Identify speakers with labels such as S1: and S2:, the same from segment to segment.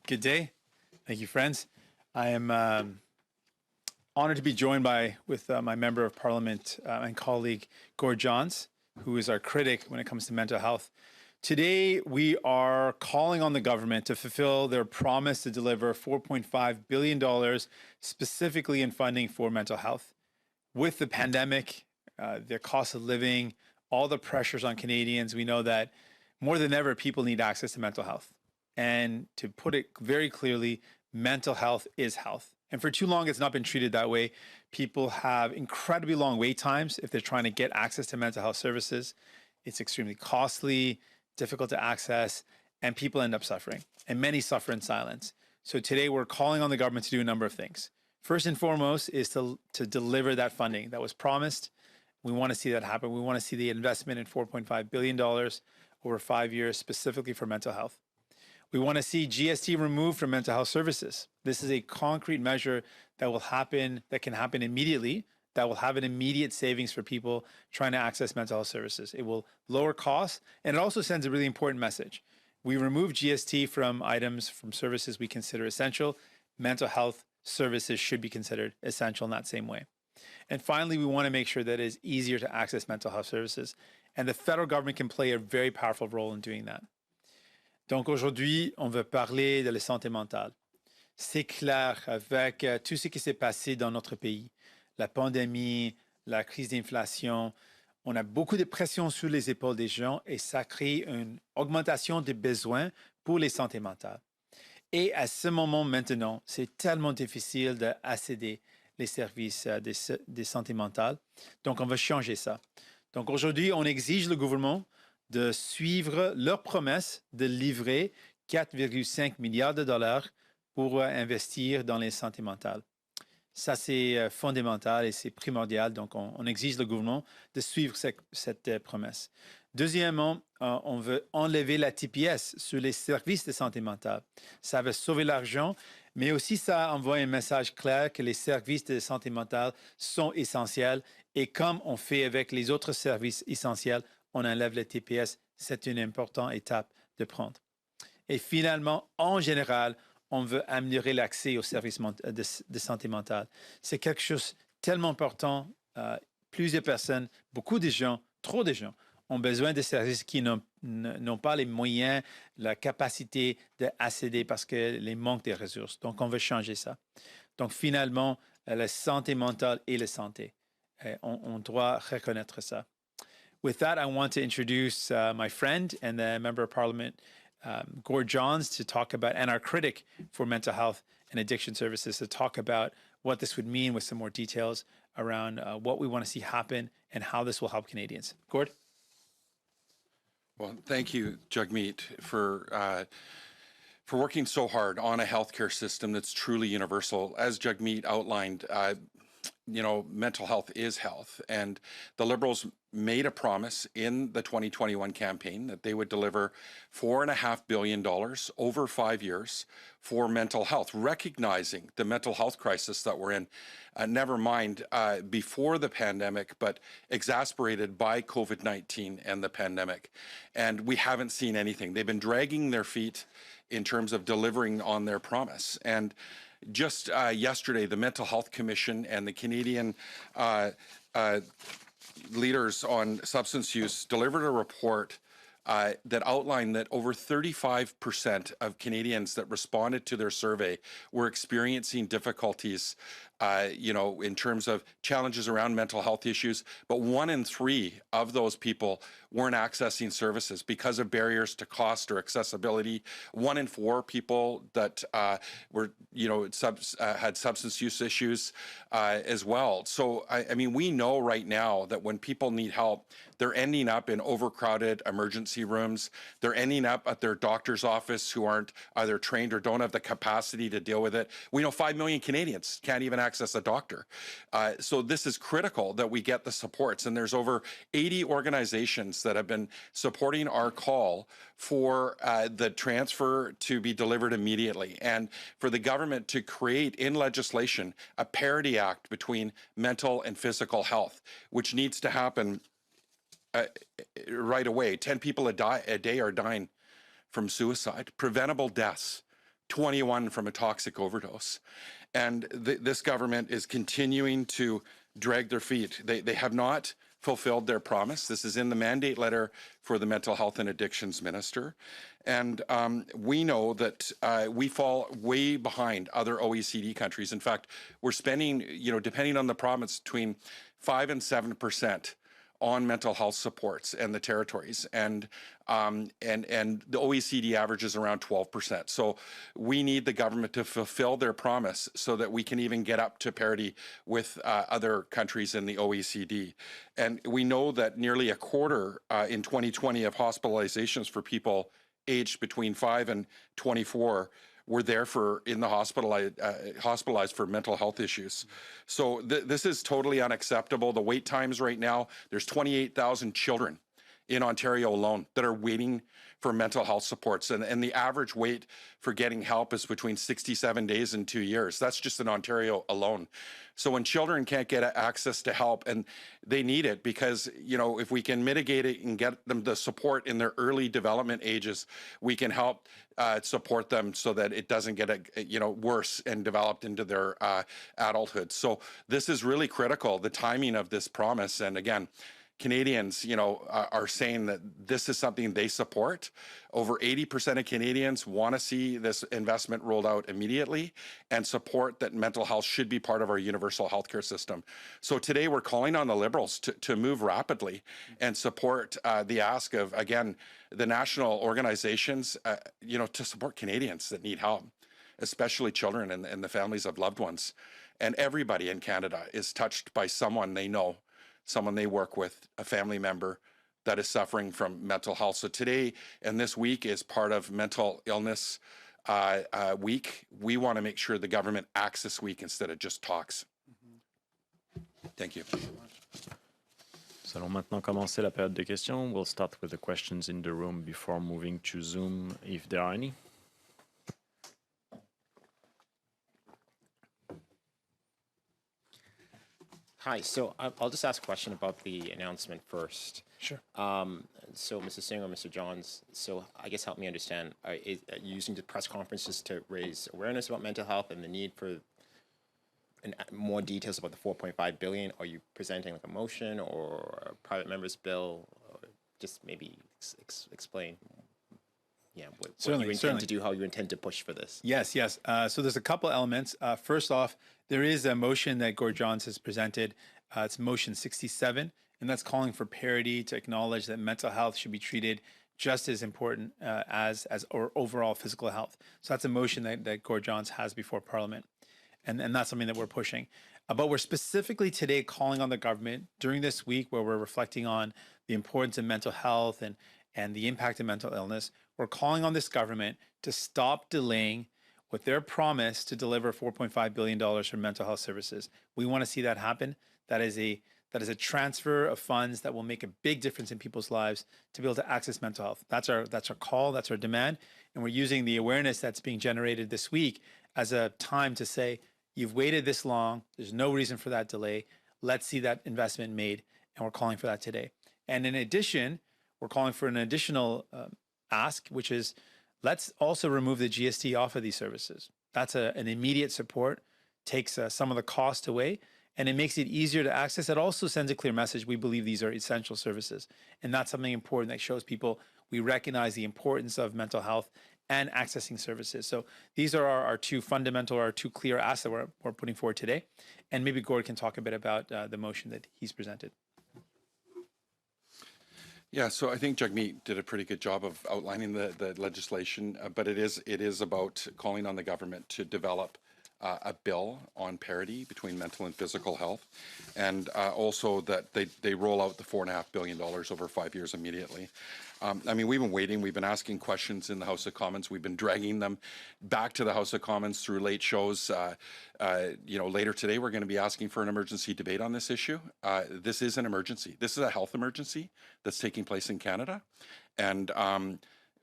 S1: Good day. Thank you, friends. I am honored to be joined with my Member of Parliament and colleague, Gord Johns, who is our critic when it comes to mental health. Today, we are calling on the government to fulfill their promise to deliver $4.5 billion specifically in funding for mental health. With the pandemic, the cost of living, all the pressures on Canadians, we know that more than ever, people need access to mental health. And to put it very clearly, mental health is health. And for too long, it's not been treated that way. People have incredibly long wait times if they're trying to get access to mental health services. It's extremely costly, difficult to access, and people end up suffering. And many suffer in silence. So today, we're calling on the government to do a number of things. First and foremost is to deliver that funding that was promised. We want to see that happen. We want to see the investment in $4.5 billion over 5 years, specifically for mental health. We want to see GST removed from mental health services. This is a concrete measure that can happen immediately, that will have an immediate savings for people trying to access mental health services. It will lower costs, and it also sends a really important message. We remove GST from services we consider essential. Mental health services should be considered essential in that same way. And finally, we want to make sure that it is easier to access mental health services. And the federal government can play a very powerful role in doing that. Donc aujourd'hui, on veut parler de la santé mentale. C'est clair avec tout ce qui s'est passé dans notre pays, la pandémie, la crise d'inflation, on a beaucoup de pression sur les épaules des gens et ça crée une augmentation des besoins pour les santé mentale. Et à ce moment maintenant, c'est tellement difficile d'accéder les services de santé mentale. Donc, on va changer ça. Donc, aujourd'hui, on exige le gouvernement de suivre leur promesse de livrer 4,5 milliards de dollars pour investir dans les santé mentales. Ça, c'est fondamental et c'est primordial. Donc, on exige le gouvernement de suivre cette promesse. Deuxièmement, on veut enlever la TPS sur les services de santé mentale. Ça va sauver l'argent, mais aussi ça envoie un message clair que les services de santé mentale sont essentiels. Et comme on fait avec les autres services essentiels, on enlève le TPS. C'est une importante étape de prendre. Et finalement, en général, on veut améliorer l'accès aux services de santé mentale. C'est quelque chose de tellement important. Plusieurs personnes, beaucoup de gens, trop de gens, ont besoin de services qui n'ont pas les moyens, la capacité d'accéder parce que les manques de ressources. Donc, on veut changer ça. Donc, finalement, la santé mentale et la santé. On doit reconnaître ça. With that, I want to introduce my friend and the Member of Parliament, Gord Johns, to talk about, and our critic for mental health and addiction services, to talk about what this would mean with some more details around what we want to see happen and how this will help Canadians. Gord?
S2: Well, thank you, Jagmeet, for working so hard on a healthcare system that's truly universal. As Jagmeet outlined, mental health is health, and the Liberals made a promise in the 2021 campaign that they would deliver $4.5 billion over 5 years for mental health, recognizing the mental health crisis that we're in, never mind before the pandemic, but exacerbated by COVID-19 and the pandemic. And we haven't seen anything. They've been dragging their feet in terms of delivering on their promise. And just yesterday, the Mental Health Commission and the Canadian leaders on substance use delivered a report that outlined that over 35% of Canadians that responded to their survey were experiencing difficulties, in terms of challenges around mental health issues. But 1 in 3 of those people weren't accessing services because of barriers to cost or accessibility. 1 in 4 people that had substance use issues as well. So, we know right now that when people need help, they're ending up in overcrowded emergency rooms. They're ending up at their doctor's office who aren't either trained or don't have the capacity to deal with it. We know 5 million Canadians can't even access a doctor. So this is critical that we get the supports. And there's over 80 organizations that have been supporting our call for the transfer to be delivered immediately and for the government to create in legislation a parity act between mental and physical health, which needs to happen right away. 10 people a day are dying from suicide, preventable deaths 21 from a toxic overdose. And this government is continuing to drag their feet. They have not fulfilled their promise. This is in the mandate letter for the Mental Health and Addictions Minister. And we know that we fall way behind other OECD countries. In fact, we're spending, depending on the province, between 5 and 7% on mental health supports and the territories, and the OECD average is around 12%. So we need the government to fulfill their promise so that we can even get up to parity with other countries in the OECD. And we know that nearly a quarter in 2020 of hospitalizations for people aged between 5 and 24 were there in the hospitalized for mental health issues. So this is totally unacceptable. The wait times right now, there's 28,000 children in Ontario alone that are waiting for mental health supports. And the average wait for getting help is between 67 days and 2 years. That's just in Ontario alone. So when children can't get access to help, and they need it because, if we can mitigate it and get them the support in their early development ages, we can help support them so that it doesn't get, worse and developed into their adulthood. So this is really critical, the timing of this promise. And again, Canadians, are saying that this is something they support. Over 80% of Canadians want to see this investment rolled out immediately and support that mental health should be part of our universal healthcare system. So today we're calling on the Liberals to move rapidly and support the ask of, again, the national organizations, to support Canadians that need help, especially children and the families of loved ones. And everybody in Canada is touched by someone they know, someone they work with, a family member that is suffering from mental health. So today and this week is part of Mental Illness Week. We want to make sure the government acts this week instead of just talks. Thank you.
S3: Nous allons maintenant commencer la période de questions. We'll start with the questions in the room before moving to Zoom, if there are any.
S4: Hi, so I'll just ask a question about the announcement first.
S1: Sure.
S4: So Mr. Singh or Mr. Johns, so I guess help me understand, are you using the press conferences to raise awareness about mental health and the need for more details about the $4.5 billion? Are you presenting like a motion or a private member's bill? Or just maybe explain what you intend to do, how you intend to push for this.
S1: Yes. So there's a couple elements. First off, there is a motion that Gord Johns has presented. It's motion 67, and that's calling for parity to acknowledge that mental health should be treated just as important as or overall physical health. So that's a motion that Gord Johns has before Parliament, and that's something that we're pushing. But we're specifically today calling on the government during this week where we're reflecting on the importance of mental health and the impact of mental illness. We're calling on this government to stop delaying with their promise to deliver $4.5 billion for mental health services. We want to see that happen. That is a transfer of funds that will make a big difference in people's lives to be able to access mental health. That's our call, that's our demand. And we're using the awareness that's being generated this week as a time to say, you've waited this long, there's no reason for that delay. Let's see that investment made, and we're calling for that today. And in addition, we're calling for an additional ask, which is let's also remove the GST off of these services. That's an immediate support, takes some of the cost away, and it makes it easier to access. It also sends a clear message. We believe these are essential services. And that's something important that shows people we recognize the importance of mental health and accessing services. So these are our two clear asks that we're putting forward today. And maybe Gord can talk a bit about the motion that he's presented.
S2: Yeah, so I think Jagmeet did a pretty good job of outlining the legislation, but it is about calling on the government to develop a bill on parity between mental and physical health, and also that they roll out the $4.5 billion over 5 years immediately. We've been waiting. We've been asking questions in the House of Commons. We've been dragging them back to the House of Commons through late shows. Later today, we're going to be asking for an emergency debate on this issue. This is an emergency. This is a health emergency that's taking place in Canada. And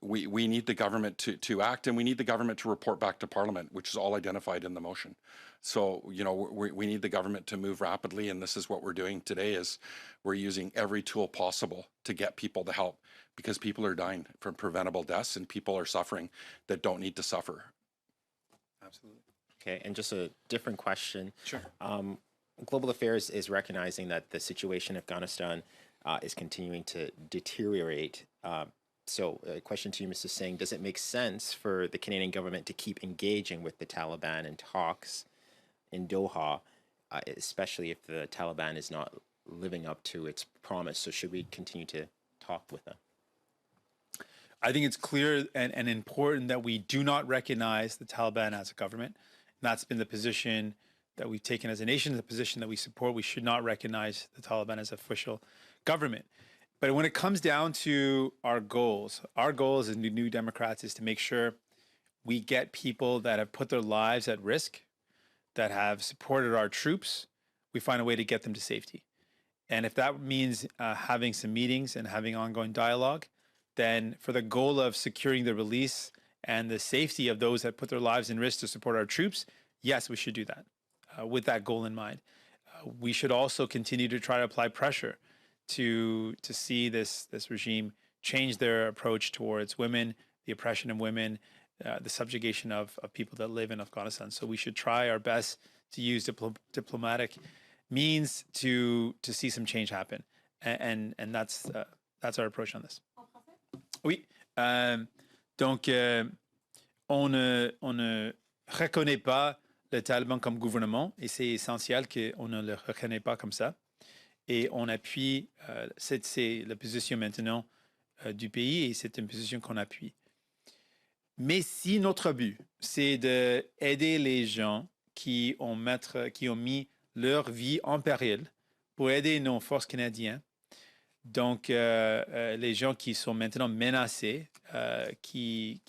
S2: we need the government to act, and we need the government to report back to Parliament, which is all identified in the motion. So, we need the government to move rapidly, and this is what we're doing today is we're using every tool possible to get people the help, because people are dying from preventable deaths and people are suffering that don't need to suffer.
S1: Absolutely.
S4: Okay, and just a different question.
S1: Sure.
S4: Global Affairs is recognizing that the situation in Afghanistan is continuing to deteriorate. So, a question to you, Mr. Singh: does it make sense for the Canadian government to keep engaging with the Taliban in talks in Doha, especially if the Taliban is not living up to its promise? So, should we continue to talk with them?
S1: I think it's clear and important that we do not recognize the Taliban as a government. And that's been the position that we've taken as a nation, the position that we support. We should not recognize the Taliban as official government. But when it comes down to our goals as New Democrats is to make sure we get people that have put their lives at risk, that have supported our troops, we find a way to get them to safety. And if that means having some meetings and having ongoing dialogue, then for the goal of securing the release and the safety of those that put their lives in risk to support our troops, yes, we should do that with that goal in mind. We should also continue to try to apply pressure to see this regime change their approach towards women, the oppression of women, the subjugation of people that live in Afghanistan. So we should try our best to use diplomatic means to see some change happen. And that's our approach on this. Oui. Donc, on ne reconnaît pas le Taliban comme gouvernement et c'est essentiel qu'on ne le reconnaît pas comme ça. Et on appuie, c'est la position maintenant du pays et c'est une position qu'on appuie. Mais si notre but, c'est d'aider les gens qui ont mis leur vie en péril pour aider nos forces canadiennes, donc les gens qui sont maintenant menacés, qui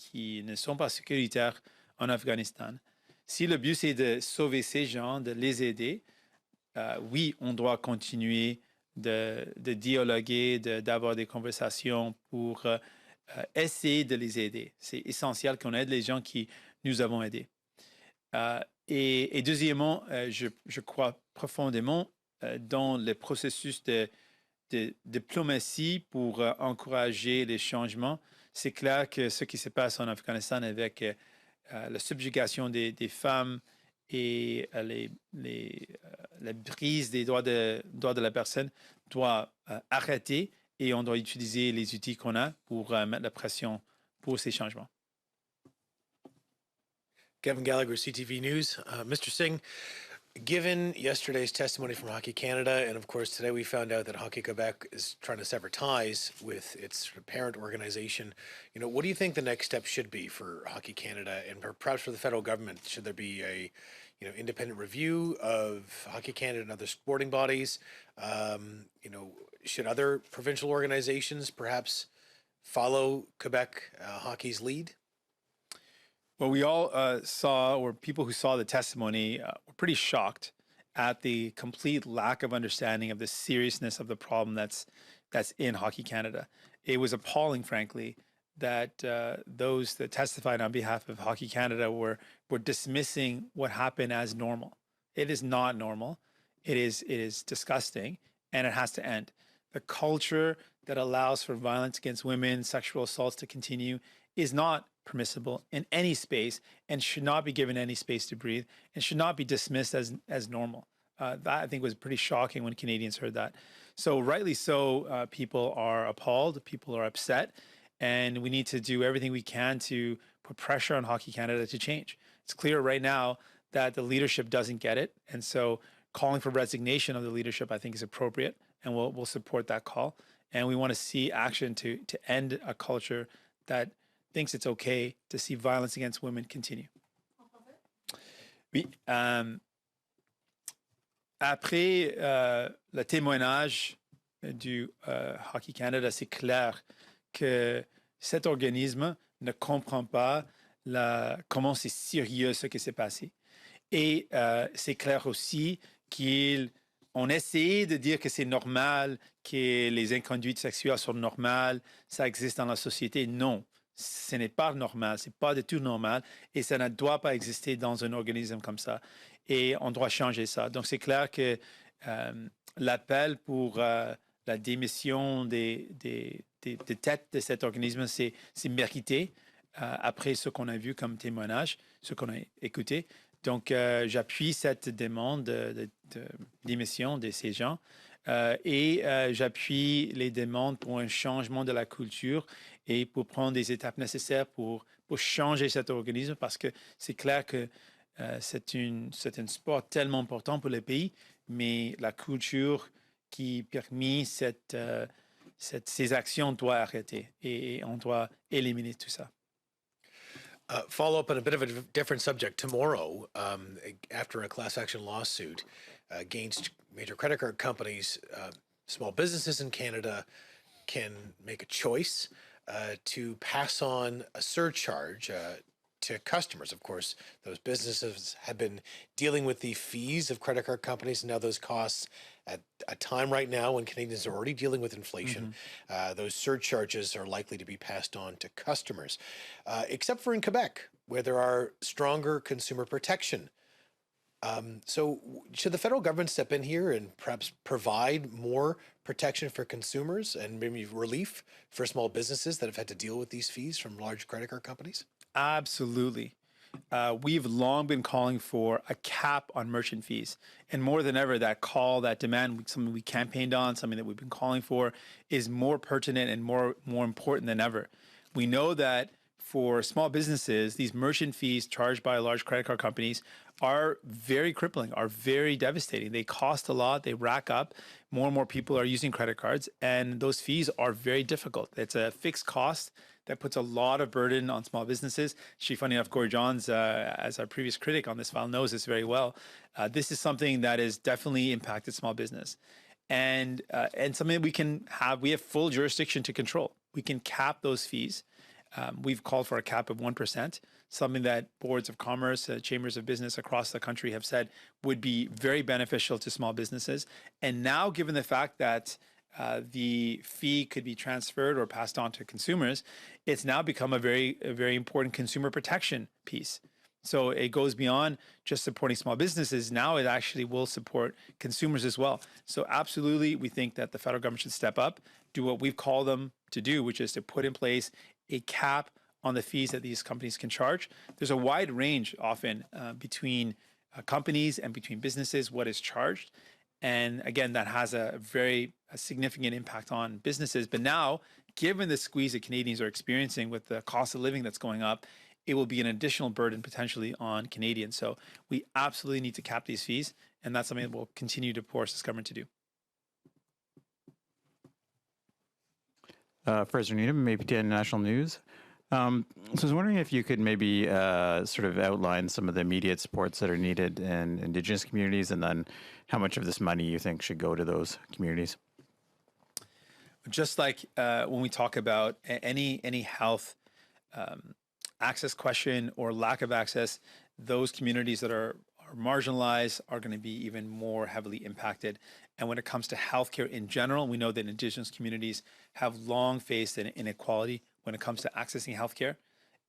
S1: ne sont pas sécuritaires en Afghanistan, si le but c'est de sauver ces gens, de les aider, oui, on doit continuer de dialoguer, d'avoir des conversations pour essayer de les aider. C'est essentiel qu'on aide les gens qui nous avons aidés. Et deuxièmement, je crois profondément dans le processus de diplomatie pour encourager les changements. C'est clair que ce qui se passe en Afghanistan avec la subjugation des femmes et la brise des droits de la personne doit arrêter et on doit utiliser les outils qu'on a pour mettre la pression pour ces changements.
S5: Kevin Gallagher, CTV News. Mr. Singh, given yesterday's testimony from Hockey Canada, and of course today we found out that Hockey Quebec is trying to sever ties with its parent organization, what do you think the next step should be for Hockey Canada and perhaps for the federal government? Should there be a independent review of Hockey Canada and other sporting bodies? Should other provincial organizations perhaps follow Quebec Hockey's lead?
S1: Well, we all saw, or people who saw the testimony were pretty shocked at the complete lack of understanding of the seriousness of the problem that's in Hockey Canada. It was appalling, frankly, that those that testified on behalf of Hockey Canada were dismissing what happened as normal. It is not normal. It is disgusting, and it has to end. The culture that allows for violence against women, sexual assaults to continue is not permissible in any space and should not be given any space to breathe and should not be dismissed as normal. That I think was pretty shocking when Canadians heard that. So rightly so, people are appalled, people are upset, and we need to do everything we can to put pressure on Hockey Canada to change. It's clear right now that the leadership doesn't get it, and so calling for resignation of the leadership I think is appropriate, and we'll support that call. And we want to see action to end a culture that thinks it's okay to see violence against women continue. Oui. Après le témoignage du Hockey Canada, c'est clair que cet organisme ne comprend pas comment c'est sérieux ce qui s'est passé. Et c'est clair aussi qu'on essaie de dire que c'est normal, que les inconduites sexuelles sont normales, ça existe dans la société. Non. Ce n'est pas normal, c'est pas du tout normal et ça ne doit pas exister dans un organisme comme ça. Et on doit changer ça. Donc, c'est clair que l'appel pour la démission des têtes de cet organisme, c'est mérité. après ce qu'on a vu comme témoignage, ce qu'on a écouté. Donc, j'appuie cette demande d'émission de ces gens et j'appuie les demandes pour un changement de la culture et pour prendre des étapes nécessaires pour changer cet organisme parce que c'est clair que c'est un sport tellement important pour le pays, mais la culture qui permet ces actions doit arrêter et on doit éliminer tout ça.
S5: Follow up on a bit of a different subject. Tomorrow, after a class action lawsuit against major credit card companies, small businesses in Canada can make a choice to pass on a surcharge to customers. Of course, those businesses have been dealing with the fees of credit card companies and now those costs at a time right now when Canadians are already dealing with inflation. Those surcharges are likely to be passed on to customers, except for in Quebec, where there are stronger consumer protection. So should the federal government step in here and perhaps provide more protection for consumers and maybe relief for small businesses that have had to deal with these fees from large credit card companies?
S1: Absolutely. We've long been calling for a cap on merchant fees. And more than ever, that call, that demand, something we campaigned on, something that we've been calling for, is more pertinent and more important than ever. We know that for small businesses, these merchant fees charged by large credit card companies are very crippling, are very devastating. They cost a lot, they rack up. More and more people are using credit cards, and those fees are very difficult. It's a fixed cost that puts a lot of burden on small businesses. Actually, funny enough, Gord Johns, as our previous critic on this file, knows this very well. This is something that has definitely impacted small business, and something that we have full jurisdiction to control. We can cap those fees. We've called for a cap of 1%, something that boards of commerce, chambers of business across the country have said would be very beneficial to small businesses. And now, given the fact that the fee could be transferred or passed on to consumers, it's now become a very important consumer protection piece. So it goes beyond just supporting small businesses. Now it actually will support consumers as well. So absolutely, we think that the federal government should step up, do what we've called them to do, which is to put in place a cap on the fees that these companies can charge. There's a wide range often between companies and between businesses, what is charged. And again, that has a very significant impact on businesses. But now, given the squeeze that Canadians are experiencing with the cost of living that's going up, it will be an additional burden potentially on Canadians. So we absolutely need to cap these fees. And that's something that we'll continue to force this government to do.
S6: Fraser Needham, APTN National News. So I was wondering if you could maybe sort of outline some of the immediate supports that are needed in Indigenous communities, and then how much of this money you think should go to those communities.
S1: Just like when we talk about any health access question or lack of access, those communities that are marginalized are going to be even more heavily impacted. And when it comes to healthcare in general, we know that Indigenous communities have long faced an inequality when it comes to accessing healthcare.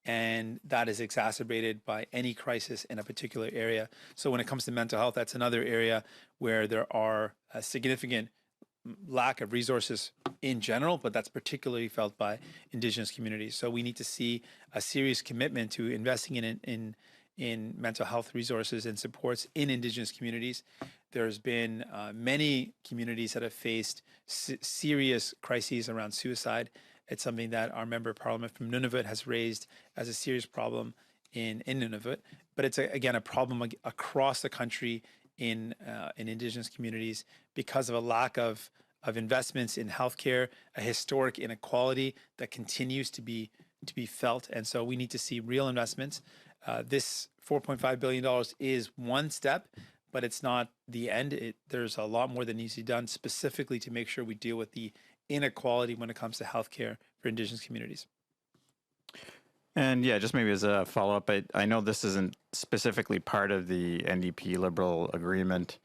S1: And that is exacerbated by any crisis in a particular area. So when it comes to mental health, that's another area where there are a significant lack of resources in general, but that's particularly felt by Indigenous communities. So we need to see a serious commitment to investing in mental health resources and supports in Indigenous communities. There's been many communities that have faced serious crises around suicide. It's something that our member of parliament from Nunavut has raised as a serious problem in Nunavut. But it's, again, a problem across the country in Indigenous communities because of a lack of investments in healthcare, a historic inequality that continues to be felt. And so we need to see real investments. This $4.5 billion is one step, but it's not the end. There's a lot more that needs to be done specifically to make sure we deal with the inequality when it comes to healthcare for Indigenous communities.
S6: And yeah, just maybe as a follow-up, I know this isn't specifically part of the NDP Liberal agreement,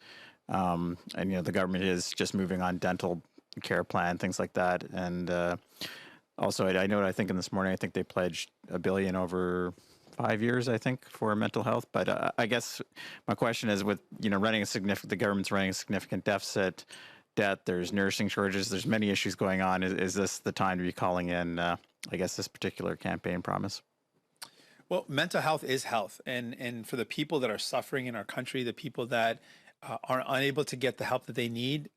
S6: and the government is just moving on dental care plan, things like that. And also, I think in this morning, I think they pledged $1 billion over 5 years, I think, for mental health. But I guess my question is, with the government's running a significant deficit, debt, there's nursing shortages, there's many issues going on. Is this the time to be calling in, this particular campaign promise?
S1: Well, mental health is health, and for the people that are suffering in our country, the people that are unable to get the help that they need,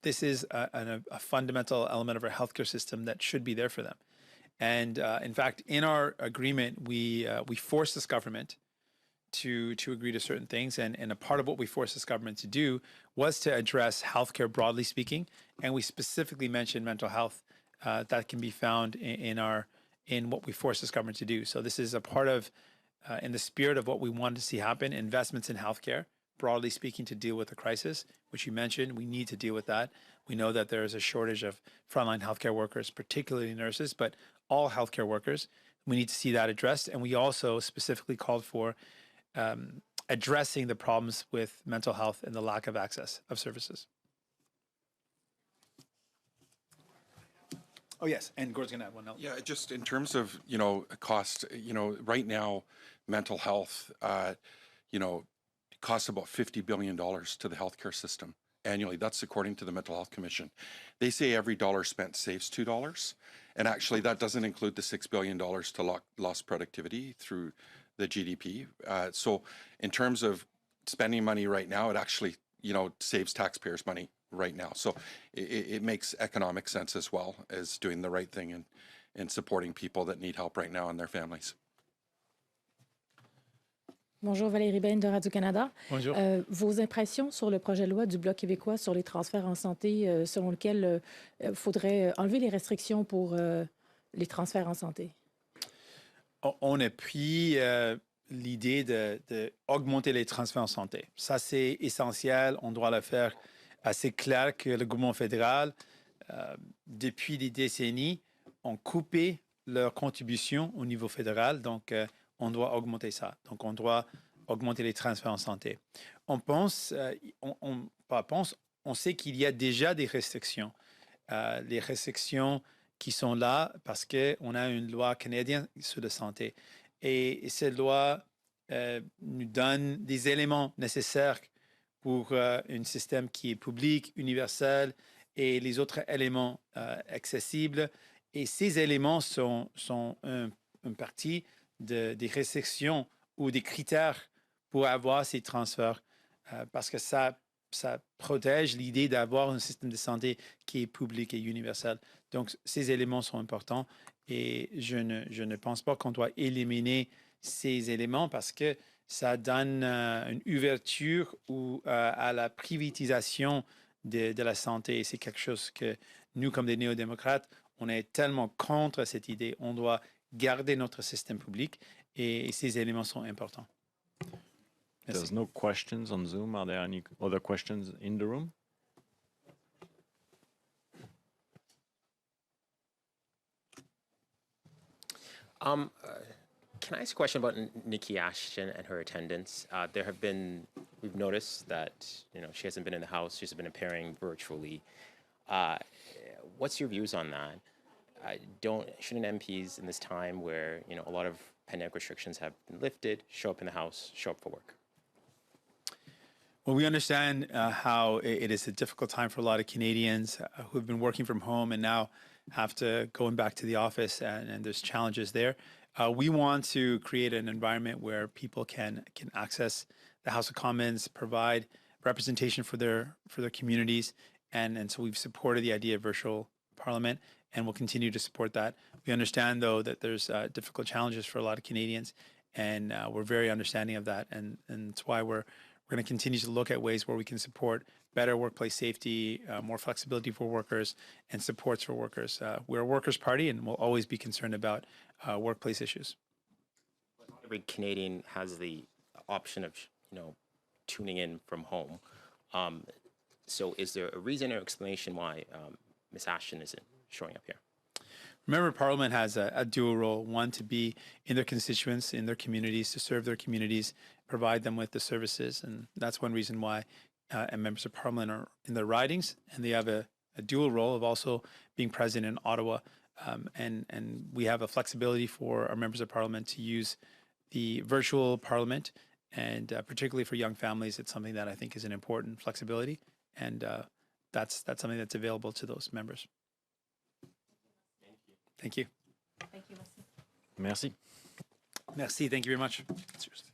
S1: this is a fundamental element of our healthcare system that should be there for them. And in fact, in our agreement, we force this government to agree to certain things, and a part of what we forced this government to do was to address healthcare broadly speaking, and we specifically mentioned mental health that can be found in what we forced this government to do. So this is a part of, in the spirit of what we wanted to see happen, investments in healthcare, broadly speaking, to deal with the crisis, which you mentioned. We need to deal with that. We know that there is a shortage of frontline healthcare workers, particularly nurses, but all healthcare workers. We need to see that addressed. And we also specifically called for addressing the problems with mental health and the lack of access of services. Oh, yes. And Gord's going to add one else.
S2: Yeah, just in terms of, cost, right now, mental health, costs about $50 billion to the healthcare system annually. That's according to the Mental Health Commission. They say every dollar spent saves $2. And actually, that doesn't include the $6 billion to lost productivity through the GDP. So in terms of spending money right now, it actually, saves taxpayers money right now. So it makes economic sense as well as doing the right thing and supporting people that need help right now and their families.
S7: Bonjour, Valérie Bain de Radio-Canada.
S1: Bonjour.
S7: Vos impressions sur le projet de loi du Bloc québécois sur les transferts en santé, selon lequel il faudrait enlever les restrictions pour les transferts en santé?
S1: On a pris l'idée d'augmenter les transferts en santé. Ça, c'est essentiel. On doit le faire assez clair que le gouvernement fédéral, depuis des décennies, ont coupé leur contribution au niveau fédéral. Donc, on doit augmenter ça. Donc, on doit augmenter les transferts en santé. On pense, on sait qu'il y a déjà des restrictions. Les restrictions qui sont là parce qu'on a une loi canadienne sur la santé. Et cette loi nous donne des éléments nécessaires pour un système qui est public, universel, et les autres éléments accessibles. Et ces éléments sont une partie des restrictions ou des critères pour avoir ces transferts, parce que ça protège l'idée d'avoir un système de santé qui est public et universel. Donc, ces éléments sont importants et je ne pense pas qu'on doit éliminer ces éléments parce que ça donne une ouverture à la privatisation de la santé. Et c'est quelque chose que nous, comme des néo-démocrates, on est tellement contre cette idée. On doit garder notre système public et ces éléments sont importants. Merci.
S3: There's no questions on Zoom. Are there any other questions in the room?
S4: Can I ask a question about Nikki Ashton and her attendance? We've noticed that, she hasn't been in the House. She's been appearing virtually. What's your views on that? Shouldn't MPs in this time where, a lot of pandemic restrictions have been lifted, show up in the House, show up for work?
S1: Well, we understand how it is a difficult time for a lot of Canadians who have been working from home and now have to go back to the office, and there's challenges there. We want to create an environment where people can access the House of Commons, provide representation for their communities, and so we've supported the idea of virtual parliament, and we'll continue to support that. We understand, though, that there's difficult challenges for a lot of Canadians, and we're very understanding of that, and that's why we're going to continue to look at ways where we can support better workplace safety, more flexibility for workers, and supports for workers. We're a workers' party, and we'll always be concerned about workplace issues.
S4: Every Canadian has the option of, tuning in from home. So is there a reason or explanation why Ms. Ashton isn't showing up here?
S1: Remember, Parliament has a dual role, one to be in their constituents, in their communities, to serve their communities, provide them with the services. And that's one reason why members of Parliament are in their ridings. And they have a dual role of also being present in Ottawa. And we have a flexibility for our members of Parliament to use the virtual Parliament. And particularly for young families, it's something that I think is an important flexibility. And that's something that's available to those members. Thank you.
S7: Thank you,
S3: Merci.
S1: Merci. Thank you very much.
S3: Cheers.